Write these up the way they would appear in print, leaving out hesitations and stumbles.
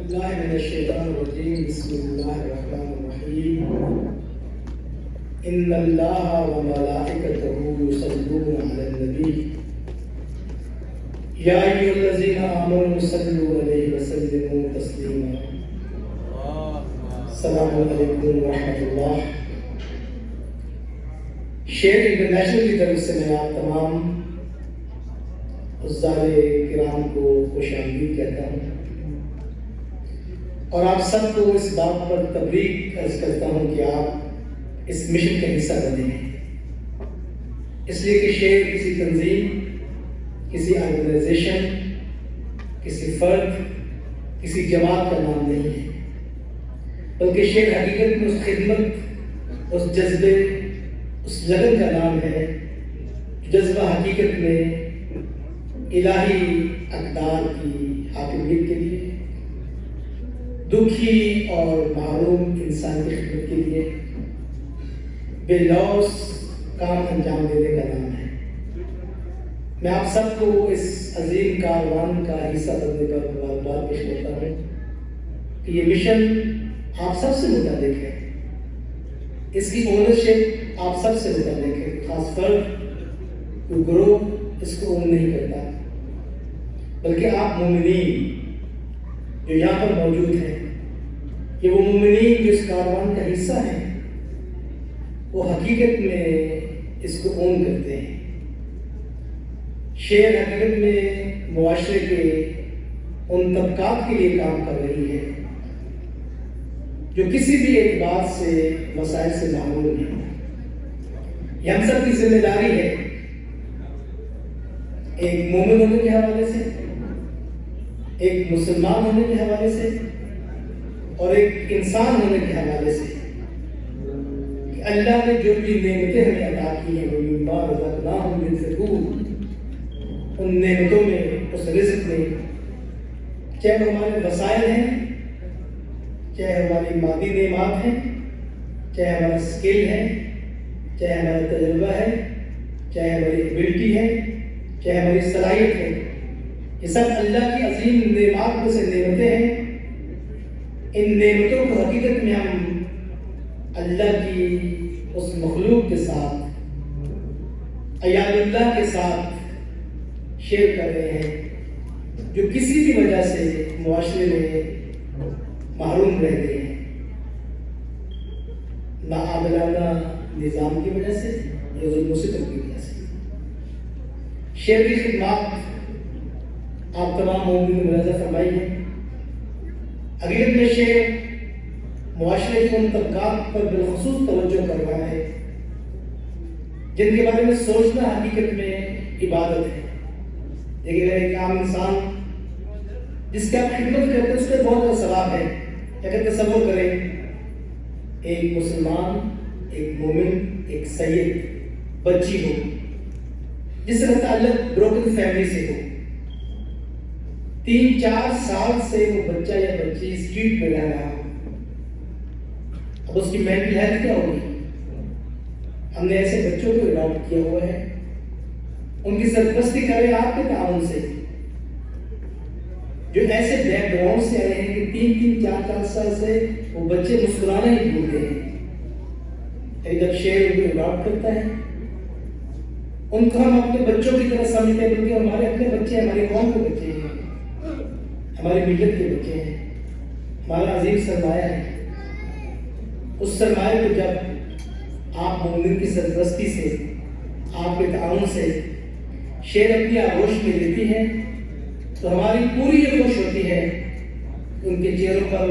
بالله من الشيطان الرجيم بسم الله الرحمن الرحيم إن الله وملائكته يصلون على النبي يا أيها الذين آمنوا صلوا عليه وسلموا تسليما السلام علیکم ورحمۃ اللہ۔ شیئر انٹرنیشنل کی طرف سے میں آپ تمام عزال کرام کو خوش آمدید کہتا ہوں اور آپ سب کو اس بات پر تبریک عرض کرتا ہوں کہ آپ اس مشن کا حصہ بنے ہیں، اس لیے کہ شیئر کسی تنظیم، کسی آرگنائزیشن، کسی فرد، کسی جماعت کا نام نہیں ہے، بلکہ شیئر حقیقت میں اس خدمت، اس جذبے، اس لگن کا نام ہے، جذبہ حقیقت میں الہی اقدار کی حاکمیت کے لیے، دکھی اور محروم انسان کی خدمت کے لیے بے لوث کام انجام دینے کا نام ہے۔ میں آپ سب کو اس عظیم کاروان کا حصہ بننے پر مبارکباد پیش کرتا ہوں کہ یہ مشن آپ سب سے متعلق ہے، اس کی اونرشپ آپ سب سے متعلق ہے۔ خاص فرد کوئی گروہ اس کو اون نہیں کرتا، بلکہ آپ مومنین جو یہاں پر موجود ہیں، یہ وہ مومنین جو اس کاروان کا حصہ ہیں، وہ حقیقت میں اس کو اون کرتے ہیں۔ شیئر حقیقت میں معاشرے کے ان طبقات کے لیے کام کر رہی ہے جو کسی بھی اعتبار سے مسائل سے محروم ہیں۔ یہ ہم سب کی ذمہ داری ہے، ایک مومن ہونے کے حوالے سے، ایک مسلمان ہونے کے حوالے سے اور ایک انسان ہونے کے حوالے سے کہ اللہ نے جو بھی نعمتیں ہمیں عطا کی ہیں وہ مما رزقناہم ينفقون، ان نعمتوں میں، اس رزق میں، چاہے وہ ہمارے وسائل ہیں، چاہے ہماری مادی نعمات ہیں، چاہے ہمارا اسکل ہے، چاہے ہمارا تجربہ ہے، چاہے ہماری ایبلٹی ہے، چاہے ہماری صلاحیت ہے، یہ سب اللہ کی عظیم نعمات میں سے نعمتیں ہیں۔ ان نعمتوں کو حقیقت میں ہم اللہ کی اس مخلوق کے ساتھ، عیال اللہ کے ساتھ شیئر کر رہے ہیں جو کسی بھی وجہ سے معاشرے میں محروم رہ گئے ہیں، ناعادلانہ نظام کی وجہ سے یا ظلم و ستم کی وجہ سے۔ شیئر کی خدمات آپ تمام مومنین کو ملاحظہ فرمائی ہے۔ حقیقت میں شیئر معاشرے کے ان طبقات پر بالخصوص توجہ کر رہا ہے جن کے بارے میں سوچنا حقیقت میں عبادت ہے۔ دیکھیے ایک عام انسان جس کی آپ خدمت کرتے ہیں اس میں بہت بڑا ثواب ہے۔ اگر تصور کریں ایک مسلمان، ایک مومن، ایک سید بچی ہو جس کا تعلق بروکن فیملی سے ہو، 3-4 سال سے وہ بچہ یا بچی اسٹریٹ پہ رہ رہا ہو، اب اس کی مینٹل ہیلتھ کیا ہوگی؟ ہم نے ایسے بچوں کو اڈاپٹ کیا ہوا ہے، ان کی سرپرستی کریں آپ کے تعاون سے، جو ایسے بیک گراؤنڈ سے آئے ہیں کہ 3-4 سال سے وہ بچے مسکرانا ہی بھول گئے ہیں۔ جب شیئر ان کو اڈاپٹ کرتا ہے، ان کو ہم اپنے بچوں کی طرح سمجھتے ہیں، بلکہ ہمارے اپنے بچے ہیں، ہماری قوم کے بچے ہیں، ہماری ملت کے بچے ہیں، ہمارا عظیم سرمایہ ہے۔ اس سرمایہ کو جب آپ مومن کی سرپرستی سے، آپ کے تعاون سے شیئر اپنی آغوش میں لیتی ہے تو ہماری پوری یہ کوشش ہوتی ہے کہ ان کے چہروں پر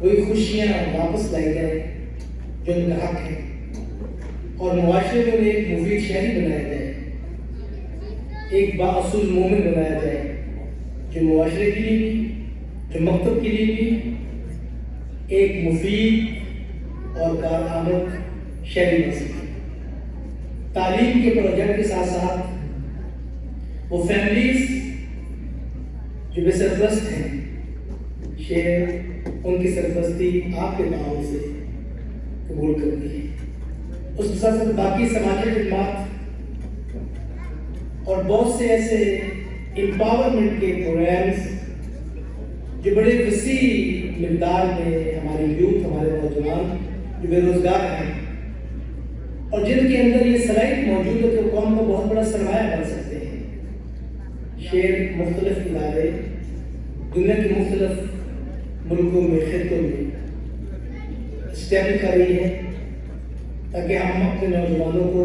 وہی خوشیاں واپس لائی جائیں جو ان کا حق ہے، اور معاشرے میں انہیں ایک مفید شہری بنایا جائے، ایک بااصول مومن بنایا جائے جو معاشرے کے لیے بھی، جو مکتب کے لیے بھی ایک مفید اور کارآمد شہری بن سکے۔ تعلیم کے پروجیکٹ کے ساتھ ساتھ وہ فیملیز جو بے سرپرست ہیں، شیئر ان کی سرپرستی آپ کے تعاون سے قبول کرتی ہے۔ اس کے ساتھ باقی سماجی خدمات اور بہت سے ایسے امپاورمنٹ کے پروگرامز جو بڑے وسیع مقدار میں ہماری یوتھ، ہمارے نوجوان جو بے روزگار ہیں اور جن کے اندر یہ صلاحیت موجود ہے کہ قوم کا بہت بڑا سرمایہ بن سکتے ہیں. شیئر مختلف ادارے دنیا کے مختلف ملکوں میں، خطوں میں اسٹیبلش کر رہی ہے تاکہ ہم اپنے نوجوانوں کو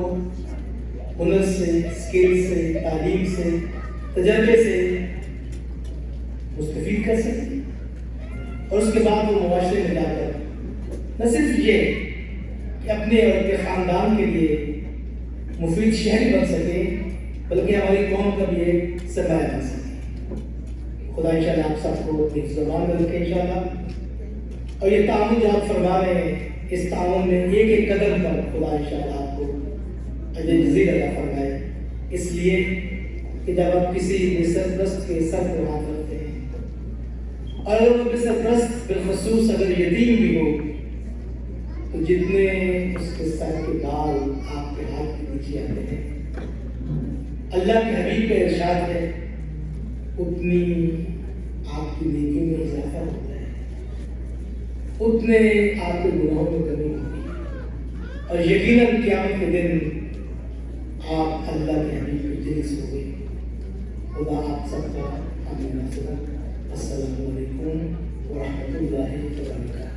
ہنر سے، اسکل سے، تعلیم سے، تجربے سے مستفید کر سکیں اور اس کے بعد وہ معاشرے میں جا کر نہ صرف یہ کہ اپنے اور اپنے خاندان کے لیے مفید شہری بن سکے بلکہ ہماری قوم کا بھی ایک سرمایہ بن سکے. خدا انشاءاللہ آپ سب کو حفظ و امان میں رکھے انشاءاللہ. اور یہ تعاون جو آپ فرما رہے ہیں، اس تعاون میں ایک ایک قدم پر خدا انشاءاللہ آپ کو اجر جزیل عطا فرمائے. اس لیے کہ جب آپ کسی بے سرپرست کے سر پر ہاتھ رکھتے ہیں اور اگر وہ بے سرپرست بالخصوص اگر یتیم بھی ہو تو جتنے اس کے سر کے بال آپ کے ہاتھ کے نیچے آتے ہیں، اللہ کے حبیب کا ارشاد ہے اتنی آپ کی نیکی میں اضافہ ہوتا ہے، اتنے آپ کے گناہوں میں کمی ہوتی ہے اور یقیناً قیامت کے دن آپ اللہ کے حبیب کے جلس ہو گئے. خدا آپ سب کا آمین. السلام علیکم ورحمۃ اللہ وبرکاتہ.